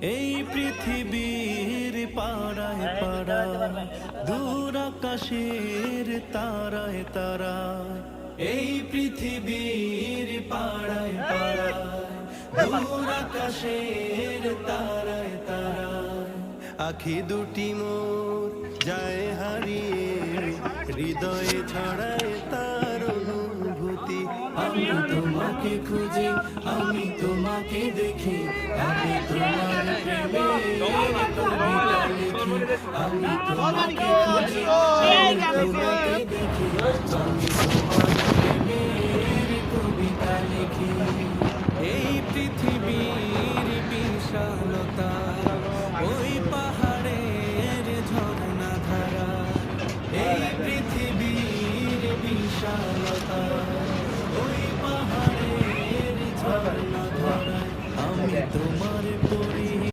এই পৃথিবীর পাড়ায় পাড়ায় দূর আকাশের তারায় তারায়, এই পৃথিবীর পাড়ায় পাড়ায় দূর আকাশের তারায় তারায়, আখি দুটি মোর যায় হারিয়ে, হৃদয়ে ছড়ায় তার অনুভূতি। আমি তোমাকে খুঁজি, আমি তোমাকে দেখি, আমি তোমার প্রেমে কবিতা লিখি। আমি তোমাকে খুঁজি, আমি তোমাকে দেখি, আমি তোমার